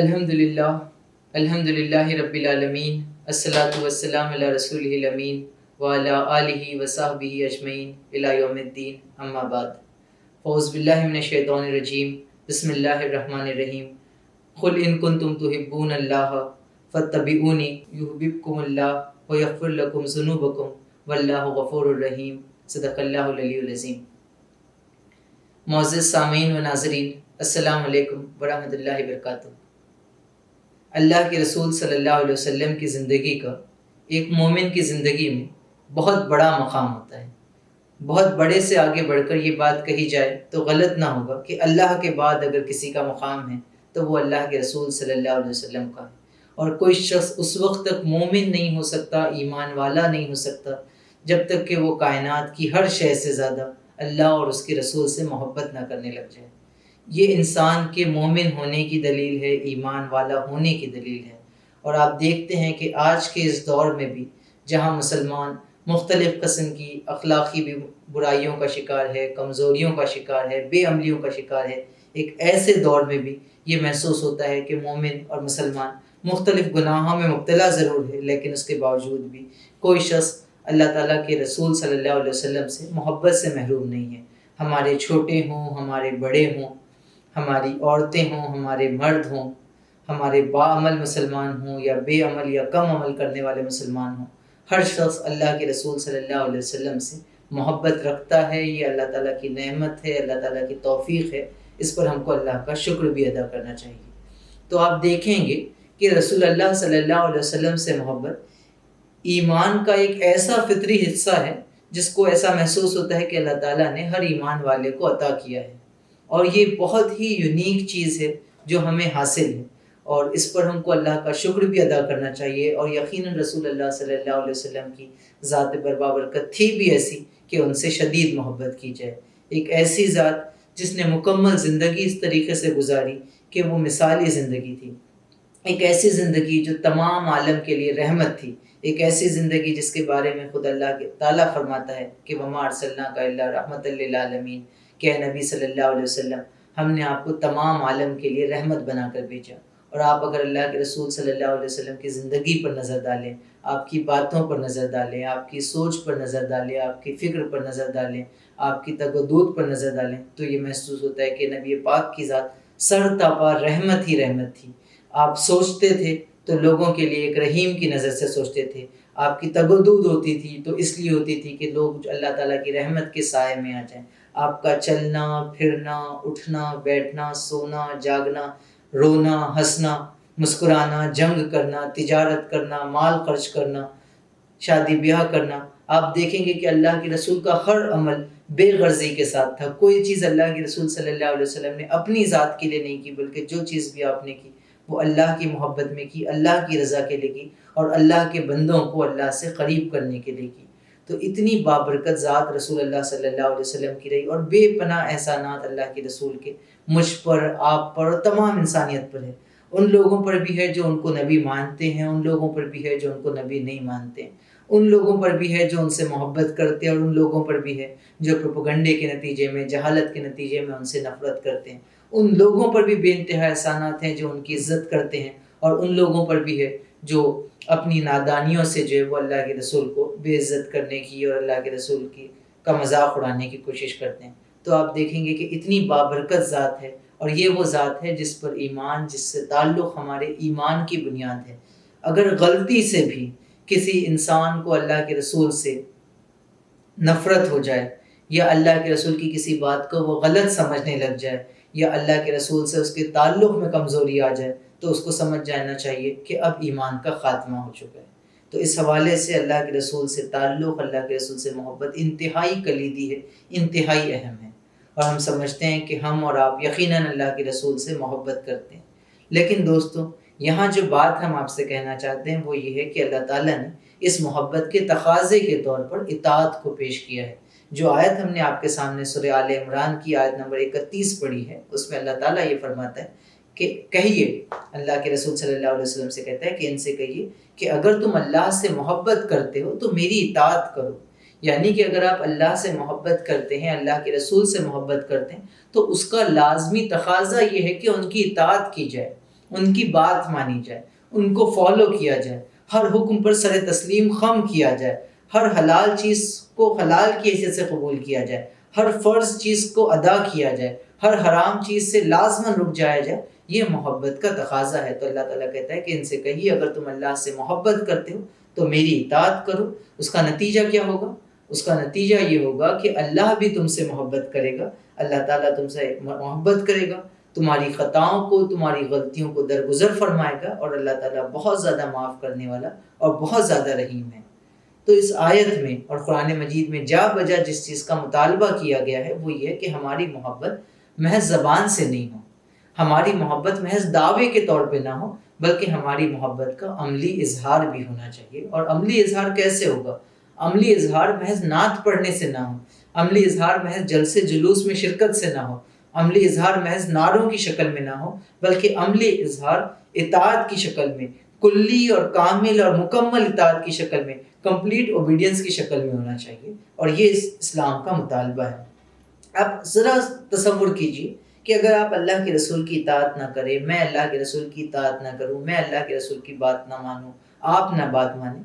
الحمد للہ رب العالمین، الصلاۃ والسلام علی رسولہ الامین وعلی آلہ وصحبہ اجمعین الی یوم الدین، اما بعد۔ اعوذ باللہ من الشیطان الرجیم، بسم اللہ الرحمن الرحیم۔ قل ان کنتم تحبون اللہ فاتبعونی یحببکم اللہ ویغفر لکم ذنوبکم واللہ غفور الرحیم، صدق اللہ العلی العظیم۔ معزز سامعین و ناظرین، السلام علیکم ورحمۃ اللہ وبرکاتہ۔ اللہ کے رسول صلی اللہ علیہ وسلم کی زندگی کا ایک مومن کی زندگی میں بہت بڑا مقام ہوتا ہے۔ بہت بڑے سے آگے بڑھ کر یہ بات کہی جائے تو غلط نہ ہوگا کہ اللہ کے بعد اگر کسی کا مقام ہے تو وہ اللہ کے رسول صلی اللہ علیہ وسلم کا ہے، اور کوئی شخص اس وقت تک مومن نہیں ہو سکتا، ایمان والا نہیں ہو سکتا، جب تک کہ وہ کائنات کی ہر شے سے زیادہ اللہ اور اس کے رسول سے محبت نہ کرنے لگ جائے۔ یہ انسان کے مومن ہونے کی دلیل ہے، ایمان والا ہونے کی دلیل ہے۔ اور آپ دیکھتے ہیں کہ آج کے اس دور میں بھی جہاں مسلمان مختلف قسم کی اخلاقی برائیوں کا شکار ہے، کمزوریوں کا شکار ہے، بے عملیوں کا شکار ہے، ایک ایسے دور میں بھی یہ محسوس ہوتا ہے کہ مومن اور مسلمان مختلف گناہوں میں مبتلا ضرور ہے، لیکن اس کے باوجود بھی کوئی شخص اللہ تعالیٰ کے رسول صلی اللہ علیہ وسلم سے محبت سے محروم نہیں ہے۔ ہمارے چھوٹے ہوں، ہمارے بڑے ہوں، ہماری عورتیں ہوں، ہمارے مرد ہوں، ہمارے باعمل مسلمان ہوں یا بے عمل یا کم عمل کرنے والے مسلمان ہوں، ہر شخص اللہ کے رسول صلی اللہ علیہ وسلم سے محبت رکھتا ہے۔ یہ اللہ تعالیٰ کی نعمت ہے، اللہ تعالیٰ کی توفیق ہے، اس پر ہم کو اللہ کا شکر بھی ادا کرنا چاہیے۔ تو آپ دیکھیں گے کہ رسول اللہ صلی اللہ علیہ وسلم سے محبت ایمان کا ایک ایسا فطری حصہ ہے جس کو ایسا محسوس ہوتا ہے کہ اللہ تعالیٰ نے ہر ایمان والے کو عطا کیا ہے، اور یہ بہت ہی یونیک چیز ہے جو ہمیں حاصل ہے، اور اس پر ہم کو اللہ کا شکر بھی ادا کرنا چاہیے۔ اور یقیناً رسول اللہ صلی اللہ علیہ وسلم کی ذات بربابرکت تھی بھی ایسی کہ ان سے شدید محبت کی جائے۔ ایک ایسی ذات جس نے مکمل زندگی اس طریقے سے گزاری کہ وہ مثالی زندگی تھی، ایک ایسی زندگی جو تمام عالم کے لیے رحمت تھی، ایک ایسی زندگی جس کے بارے میں خود اللہ کے تعالیٰ فرماتا ہے کہ وَمَا أَرْسَلْنَاكَ إِلَّا رَحْمَةً لِّلْعَالَمِينَ، کہ اے نبی صلی اللہ علیہ وسلم، ہم نے آپ کو تمام عالم کے لیے رحمت بنا کر بھیجا۔ اور آپ اگر اللہ کے رسول صلی اللہ علیہ وسلم کی زندگی پر نظر ڈالیں، آپ کی باتوں پر نظر ڈالیں، آپ کی سوچ پر نظر ڈالیں، آپ کی فکر پر نظر ڈالیں، آپ کی تگدود پر نظر ڈالیں، تو یہ محسوس ہوتا ہے کہ نبی پاک کی ذات سر تاپا رحمت ہی رحمت تھی۔ آپ سوچتے تھے تو لوگوں کے لیے ایک رحیم کی نظر سے سوچتے تھے، آپ کی تگدود ہوتی تھی تو اس لیے ہوتی تھی کہ لوگ اللہ تعالیٰ کی رحمت کے سائے میں آ جائیں۔ آپ کا چلنا پھرنا، اٹھنا بیٹھنا، سونا جاگنا، رونا ہنسنا، مسکرانا، جنگ کرنا، تجارت کرنا، مال خرچ کرنا، شادی بیاہ کرنا، آپ دیکھیں گے کہ اللہ کے رسول کا ہر عمل بے غرضی کے ساتھ تھا۔ کوئی چیز اللہ کے رسول صلی اللہ علیہ وسلم نے اپنی ذات کے لیے نہیں کی، بلکہ جو چیز بھی آپ نے کی وہ اللہ کی محبت میں کی، اللہ کی رضا کے لیے کی، اور اللہ کے بندوں کو اللہ سے قریب کرنے کے لیے کی۔ تو اتنی بابرکت ذات رسول اللہ صلی اللہ علیہ وسلم کی رہی، اور بے پناہ احسانات اللہ کے رسول کے مجھ پر، آپ پر، اور تمام انسانیت پر ہے۔ ان لوگوں پر بھی ہے جو ان کو نبی مانتے ہیں، ان لوگوں پر بھی ہے جو ان کو نبی نہیں مانتے ہیں، ان لوگوں پر بھی ہے جو ان سے محبت کرتے ہیں، اور ان لوگوں پر بھی ہے جو پروپیگنڈے کے نتیجے میں، جہالت کے نتیجے میں ان سے نفرت کرتے ہیں۔ ان لوگوں پر بھی بے انتہا احسانات ہیں جو ان کی عزت کرتے ہیں، اور ان لوگوں پر بھی ہے جو اپنی نادانیوں سے جو ہے وہ اللہ کے رسول کو بے عزت کرنے کی اور اللہ کے رسول کی کا مذاق اڑانے کی کوشش کرتے ہیں۔ تو آپ دیکھیں گے کہ اتنی بابرکت ذات ہے، اور یہ وہ ذات ہے جس پر ایمان، جس سے تعلق ہمارے ایمان کی بنیاد ہے۔ اگر غلطی سے بھی کسی انسان کو اللہ کے رسول سے نفرت ہو جائے، یا اللہ کے رسول کی کسی بات کو وہ غلط سمجھنے لگ جائے، یا اللہ کے رسول سے اس کے تعلق میں کمزوری آ جائے، تو اس کو سمجھ جانا چاہیے کہ اب ایمان کا خاتمہ ہو چکا ہے۔ تو اس حوالے سے اللہ کے رسول سے تعلق، اللہ کے رسول سے محبت انتہائی کلیدی ہے، انتہائی اہم ہے، اور ہم سمجھتے ہیں کہ ہم اور آپ یقیناً اللہ کے رسول سے محبت کرتے ہیں۔ لیکن دوستو، یہاں جو بات ہم آپ سے کہنا چاہتے ہیں وہ یہ ہے کہ اللہ تعالیٰ نے اس محبت کے تقاضے کے طور پر اطاعت کو پیش کیا ہے۔ جو آیت ہم نے آپ کے سامنے سورہ آل عمران کی آیت نمبر 31 پڑھی ہے، اس میں اللہ تعالیٰ یہ فرماتا ہے کہ کہیے، اللہ کے رسول صلی اللہ علیہ وسلم سے کہتا ہے کہ ان سے کہیے کہ اگر تم اللہ سے محبت کرتے ہو تو میری اطاعت کرو۔ یعنی کہ اگر آپ اللہ سے محبت کرتے ہیں، اللہ کے رسول سے محبت کرتے ہیں، تو اس کا لازمی تقاضا یہ ہے کہ ان کی اطاعت کی جائے، ان کی بات مانی جائے، ان کو فالو کیا جائے، ہر حکم پر سر تسلیم خم کیا جائے، ہر حلال چیز کو حلال کی حیثیت سے قبول کیا جائے، ہر فرض چیز کو ادا کیا جائے، ہر حرام چیز سے لازماً رک جایا جائے، یہ محبت کا تقاضا ہے۔ تو اللہ تعالیٰ کہتا ہے کہ ان سے کہیے اگر تم اللہ سے محبت کرتے ہو تو میری اطاعت کرو۔ اس کا نتیجہ کیا ہوگا؟ اس کا نتیجہ یہ ہوگا کہ اللہ بھی تم سے محبت کرے گا، اللہ تعالیٰ تم سے محبت کرے گا، تمہاری خطاؤں کو، تمہاری غلطیوں کو درگزر فرمائے گا، اور اللہ تعالیٰ بہت زیادہ معاف کرنے والا اور بہت زیادہ رحیم ہے۔ تو اس آیت میں اور قرآن مجید میں جا بجا جس چیز کا مطالبہ کیا گیا ہے وہ یہ کہ ہماری محبت محض زبان سے نہیں ہو، ہماری محبت محض دعوے کے طور پہ نہ ہو، بلکہ ہماری محبت کا عملی اظہار بھی ہونا چاہیے۔ اور عملی اظہار کیسے ہوگا؟ عملی اظہار محض نعت پڑھنے سے نہ ہو، عملی اظہار محض جلسے جلوس میں شرکت سے نہ ہو، عملی اظہار محض نعروں کی شکل میں نہ ہو، بلکہ عملی اظہار اطاعت کی شکل میں، کلی اور کامل اور مکمل اطاعت کی شکل میں، کمپلیٹ اوبیڈینس کی شکل میں ہونا چاہیے، اور یہ اسلام کا مطالبہ ہے۔ اب ذرا تصور کیجئے کہ اگر آپ اللہ کے رسول کی اطاعت نہ کریں، میں اللہ کے رسول کی اطاعت نہ کروں، میں اللہ کے رسول کی بات نہ مانوں، آپ نہ بات مانیں،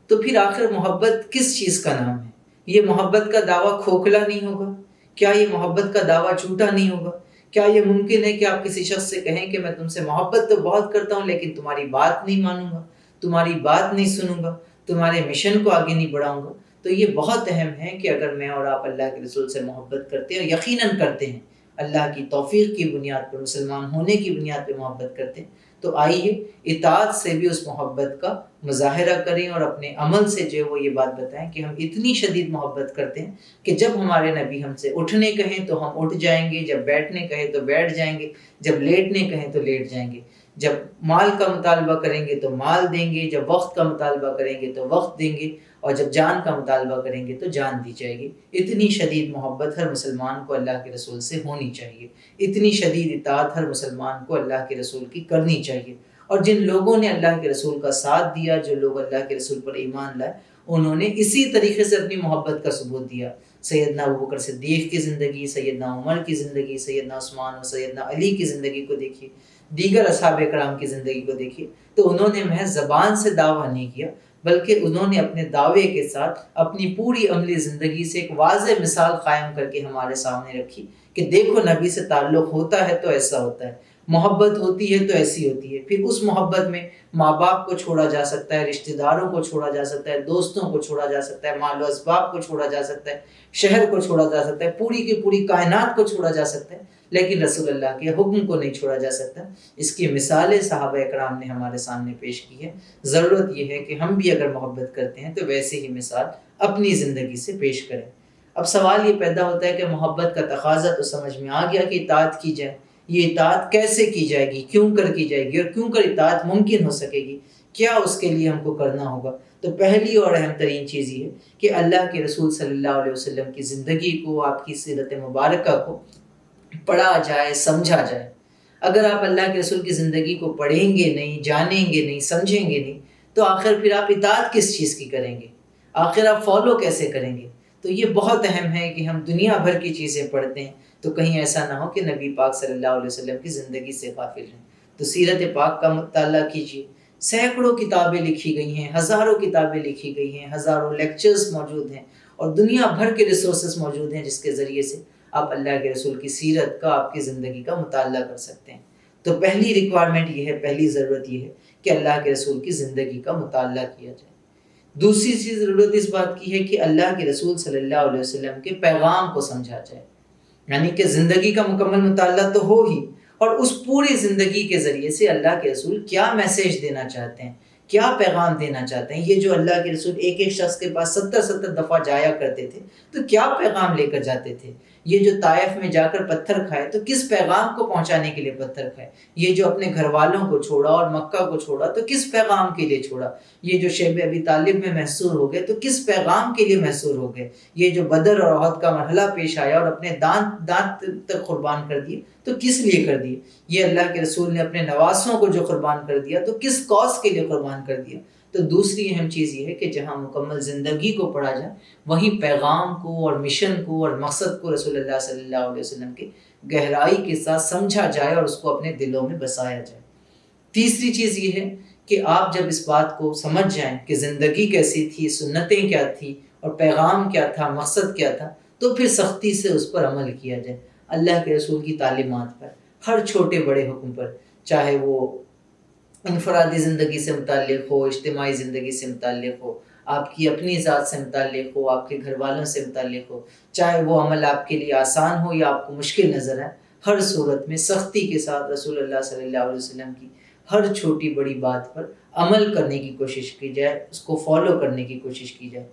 تو پھر آخر محبت کس چیز کا نام ہے؟ یہ محبت کا دعویٰ کھوکھلا نہیں ہوگا؟ کیا یہ محبت کا دعویٰ جھوٹا نہیں ہوگا؟ کیا یہ ممکن ہے کہ آپ کسی شخص سے کہیں کہ میں تم سے محبت تو بہت کرتا ہوں لیکن تمہاری بات نہیں مانوں گا، تمہاری بات نہیں سنوں گا، تمہارے مشن کو آگے نہیں بڑھاؤں گا؟ تو یہ بہت اہم ہے کہ اگر میں اور آپ اللہ کے رسول سے محبت کرتے ہیں، اور یقیناً کرتے ہیں، اللہ کی توفیق کی بنیاد پر، مسلمان ہونے کی بنیاد پہ محبت کرتے ہیں، تو آئیے اطاعت سے بھی اس محبت کا مظاہرہ کریں، اور اپنے عمل سے جو وہ یہ بات بتائیں کہ ہم اتنی شدید محبت کرتے ہیں کہ جب ہمارے نبی ہم سے اٹھنے کہیں تو ہم اٹھ جائیں گے، جب بیٹھنے کہیں تو بیٹھ جائیں گے، جب لیٹنے کہیں تو لیٹ جائیں گے، جب مال کا مطالبہ کریں گے تو مال دیں گے، جب وقت کا مطالبہ کریں گے تو وقت دیں گے، اور جب جان کا مطالبہ کریں گے تو جان دی جائے گی۔ اتنی شدید محبت ہر مسلمان کو اللہ کے رسول سے ہونی چاہیے، اتنی شدید اطاعت ہر مسلمان کو اللہ کے رسول کی کرنی چاہیے۔ اور جن لوگوں نے اللہ کے رسول کا ساتھ دیا، جو لوگ اللہ کے رسول پر ایمان لائے، انہوں نے اسی طریقے سے اپنی محبت کا ثبوت دیا۔ سیدنا ابوبکر صدیق کی زندگی، سیدنا عمر کی زندگی، سیدنا عثمان اور سیدنا علی کی زندگی کو دیکھیے، دیگر اصحاب کرام کی زندگی کو دیکھیے، تو انہوں نے محض زبان سے دعویٰ نہیں کیا، بلکہ انہوں نے اپنے دعوے کے ساتھ اپنی پوری عملی زندگی سے ایک واضح مثال قائم کر کے ہمارے سامنے رکھی کہ دیکھو نبی سے تعلق ہوتا ہے تو ایسا ہوتا ہے، محبت ہوتی ہے تو ایسی ہوتی ہے۔ پھر اس محبت میں ماں باپ کو چھوڑا جا سکتا ہے، رشتہ داروں کو چھوڑا جا سکتا ہے، دوستوں کو چھوڑا جا سکتا ہے، مال و اسباب کو چھوڑا جا سکتا ہے، شہر کو چھوڑا جا سکتا ہے، پوری کی پوری کائنات کو چھوڑا جا سکتا ہے، لیکن رسول اللہ کے حکم کو نہیں چھوڑا جا سکتا۔ اس کی مثالیں صحابہ اکرام نے ہمارے سامنے پیش کی ہے۔ ضرورت یہ ہے کہ ہم بھی اگر محبت کرتے ہیں تو ویسے ہی مثال اپنی زندگی سے پیش کریں۔ اب سوال یہ پیدا ہوتا ہے کہ محبت کا تقاضا تو سمجھ میں آ گیا کہ اطاعت کی جائے، یہ اطاعت کیسے کی جائے گی، کیوں کر کی جائے گی، اور کیوں کر اطاعت ممکن ہو سکے گی، کیا اس کے لیے ہم کو کرنا ہوگا؟ تو پہلی اور اہم ترین چیز یہ ہے کہ اللہ کے رسول صلی اللہ علیہ وسلم کی زندگی کو، آپ کی سیرت مبارکہ کو پڑھا جائے، سمجھا جائے۔ اگر آپ اللہ کے رسول کی زندگی کو پڑھیں گے نہیں، جانیں گے نہیں، سمجھیں گے نہیں، تو آخر پھر آپ اطاعت کس چیز کی کریں گے؟ آخر آپ فالو کیسے کریں گے؟ تو یہ بہت اہم ہے کہ ہم دنیا بھر کی چیزیں پڑھتے ہیں تو کہیں ایسا نہ ہو کہ نبی پاک صلی اللہ علیہ وسلم کی زندگی سے غافل ہیں۔ تو سیرت پاک کا مطالعہ کیجیے، سینکڑوں کتابیں لکھی گئی ہیں، ہزاروں کتابیں لکھی گئی ہیں، ہزاروں لیکچرز موجود ہیں، اور دنیا بھر کے ریسورسز موجود ہیں جس کے ذریعے سے آپ اللہ کے رسول کی سیرت کا، آپ کی زندگی کا مطالعہ کر سکتے ہیں۔ تو پہلی ریکوائرمنٹ یہ ہے، پہلی ضرورت یہ ہے کہ اللہ کے رسول کی زندگی کا مطالعہ کیا جائے۔ دوسری چیز ضرورت اس بات کی ہے کہ اللہ کے رسول صلی اللہ علیہ وسلم کے پیغام کو سمجھا جائے، یعنی کہ زندگی کا مکمل مطالعہ تو ہو ہی، اور اس پوری زندگی کے ذریعے سے اللہ کے رسول کیا میسیج دینا چاہتے ہیں، کیا پیغام دینا چاہتے ہیں۔ یہ جو اللہ کے رسول ایک ایک شخص کے پاس 70 دفعہ جایا کرتے تھے تو کیا پیغام لے کر جاتے تھے؟ یہ جو طائف میں جا کر پتھر کھائے تو کس پیغام کو پہنچانے کے لیے پتھر کھائے؟ یہ جو اپنے گھر والوں کو چھوڑا اور مکہ کو چھوڑا تو کس پیغام کے لیے چھوڑا؟ یہ جو شیب ابی طالب میں محصور ہو گئے تو کس پیغام کے لیے محصور ہو گئے؟ یہ جو بدر اور احد کا مرحلہ پیش آیا اور اپنے دانت تک قربان کر دیے تو کس لیے کر دیے؟ یہ اللہ کے رسول نے اپنے نواسوں کو جو قربان کر دیا تو کس کاز کے لیے قربان کر دیا؟ تو دوسری اہم چیز یہ ہے کہ جہاں مکمل زندگی کو پڑھا جائے وہیں پیغام کو اور مشن کو اور مقصد کو رسول اللہ صلی اللہ علیہ وسلم کے گہرائی کے ساتھ سمجھا جائے اور اس کو اپنے دلوں میں بسایا جائے۔ تیسری چیز یہ ہے کہ آپ جب اس بات کو سمجھ جائیں کہ زندگی کیسی تھی، سنتیں کیا تھی اور پیغام کیا تھا، مقصد کیا تھا، تو پھر سختی سے اس پر عمل کیا جائے، اللہ کے رسول کی تعلیمات پر، ہر چھوٹے بڑے حکم پر، چاہے وہ انفرادی زندگی سے متعلق ہو، اجتماعی زندگی سے متعلق ہو، آپ کی اپنی ذات سے متعلق ہو، آپ کے گھر والوں سے متعلق ہو، چاہے وہ عمل آپ کے لیے آسان ہو یا آپ کو مشکل نظر آئے، ہر صورت میں سختی کے ساتھ رسول اللہ صلی اللہ علیہ وسلم کی ہر چھوٹی بڑی بات پر عمل کرنے کی کوشش کی جائے، اس کو فالو کرنے کی کوشش کی جائے۔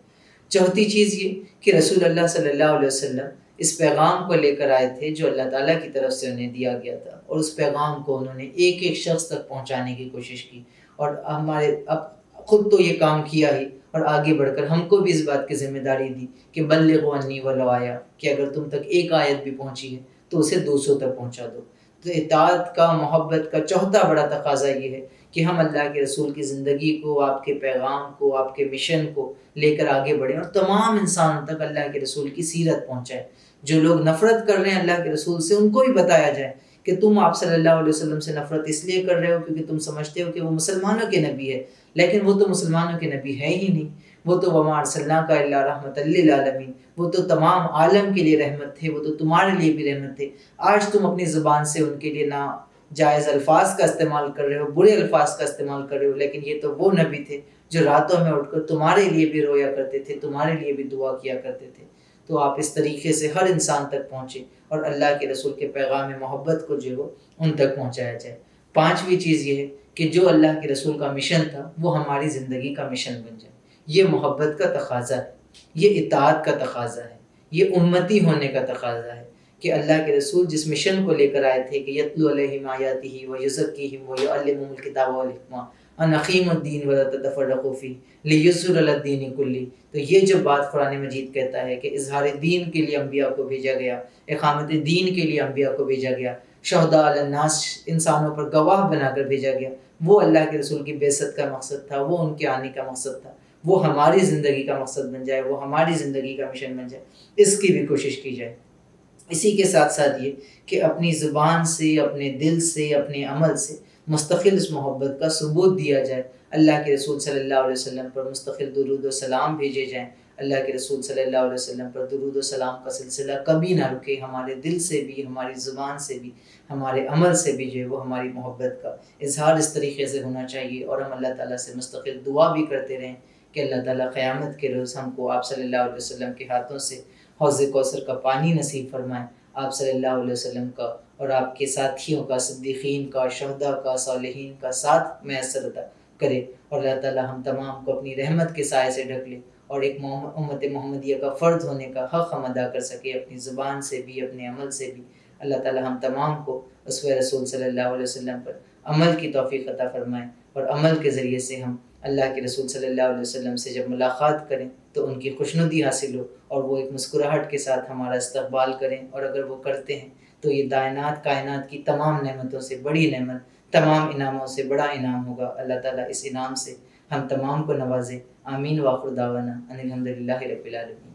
چوتھی چیز یہ کہ رسول اللہ صلی اللہ علیہ وسلم اس پیغام کو لے کر آئے تھے جو اللہ تعالیٰ کی طرف سے انہیں دیا گیا تھا، اور اس پیغام کو انہوں نے ایک ایک شخص تک پہنچانے کی کوشش کی، اور ہمارے اب خود تو یہ کام کیا ہی، اور آگے بڑھ کر ہم کو بھی اس بات کی ذمہ داری دی کہ بلغوا عنی ولو آیا، کہ اگر تم تک ایک آیت بھی پہنچی ہے تو اسے 200 تک پہنچا دو۔ تو اطاعت کا، محبت کا چوتھا بڑا تقاضا یہ ہے کہ ہم اللہ کے رسول کی زندگی کو، آپ کے پیغام کو، آپ کے مشن کو لے کر آگے بڑھیں اور تمام انسانوں تک اللہ کے رسول کی سیرت پہنچائے۔ جو لوگ نفرت کر رہے ہیں اللہ کے رسول سے، ان کو بھی بتایا جائے کہ تم آپ صلی اللہ علیہ وسلم سے نفرت اس لیے کر رہے ہو کیونکہ تم سمجھتے ہو کہ وہ مسلمانوں کے نبی ہے، لیکن وہ تو مسلمانوں کے نبی ہے ہی نہیں، وہ تو وما ارسلناک الا رحمۃ للعالمین، وہ تو تمام عالم کے لیے رحمت تھے، وہ تو تمہارے لیے بھی رحمت تھے۔ آج تم اپنی زبان سے ان کے لیے ناجائز الفاظ کا استعمال کر رہے ہو، برے الفاظ کا استعمال کر رہے ہو، لیکن یہ تو وہ نبی تھے جو راتوں میں اٹھ کر تمہارے لیے بھی رویا کرتے تھے، تمہارے لیے بھی دعا کیا کرتے تھے۔ تو آپ اس طریقے سے ہر انسان تک پہنچیں اور اللہ کے رسول کے پیغام محبت کو جو ہے ان تک پہنچایا جائے۔ پانچویں چیز یہ ہے کہ جو اللہ کے رسول کا مشن تھا وہ ہماری زندگی کا مشن بن جائے۔ یہ محبت کا تقاضا ہے، یہ اطاعت کا تقاضا ہے، یہ امتی ہونے کا تقاضا ہے کہ اللہ کے رسول جس مشن کو لے کر آئے تھے کہ یتلو علیہم آیاتہ ویزکیہم ویعلمہم الکتاب والحکمہ ان اقیموا الدین ولا تتفرقوا فیہ لیظہر علی الدین کلہ۔ تو یہ جو بات قرآن مجید کہتا ہے کہ اظہار دین کے لیے انبیاء کو بھیجا گیا، اقامت دین کے لیے انبیاء کو بھیجا گیا، شہداء علی الناس انسانوں پر گواہ بنا کر بھیجا گیا، وہ اللہ کے رسول کی بعثت کا مقصد تھا، وہ ان کے آنے کا مقصد تھا، وہ ہماری زندگی کا مقصد بن جائے، وہ ہماری زندگی کا مشن بن جائے، اس کی بھی کوشش کی جائے۔ اسی کے ساتھ ساتھ یہ کہ اپنی زبان سے، اپنے دل سے، اپنے عمل سے مستقل اس محبت کا ثبوت دیا جائے، اللہ کے رسول صلی اللہ علیہ وسلم پر مستقل درود و سلام بھیجے جائیں، اللہ کے رسول صلی اللہ علیہ وسلم پر درود و سلام کا سلسلہ کبھی نہ رکے، ہمارے دل سے بھی، ہماری زبان سے بھی، ہمارے عمل سے بھی جو ہے وہ ہماری محبت کا اظہار اس طریقے سے ہونا چاہیے، اور ہم اللہ تعالیٰ سے مستقل دعا بھی کرتے رہیں کہ اللہ تعالیٰ قیامت کے روز ہم کو آپ صلی اللہ علیہ وسلم کے ہاتھوں سے حوض کوثر کا پانی نصیب فرمائیں، آپ صلی اللہ علیہ وسلم کا اور آپ کے ساتھیوں کا، صدیقین کا، شہداء کا، صالحین کا ساتھ میسر کرے، اور اللہ تعالیٰ ہم تمام کو اپنی رحمت کے سائے سے ڈھک لے اور ایک امت محمدیہ کا فرد ہونے کا حق ہم ادا کر سکے، اپنی زبان سے بھی، اپنے عمل سے بھی۔ اللہ تعالیٰ ہم تمام کو اسوہ رسول صلی اللہ علیہ وسلم پر عمل کی توفیق عطا فرمائیں، اور عمل کے ذریعے سے ہم اللہ کے رسول صلی اللہ علیہ وسلم سے جب ملاقات کریں تو ان کی خوشنودی حاصل ہو اور وہ ایک مسکراہٹ کے ساتھ ہمارا استقبال کریں، اور اگر وہ کرتے ہیں تو یہ کائنات کی تمام نعمتوں سے بڑی نعمت، تمام انعاموں سے بڑا انعام ہوگا۔ اللہ تعالیٰ اس انعام سے ہم تمام کو نوازے۔ آمین۔ وآخر دعوانا ان الحمد للہ رب العالمین۔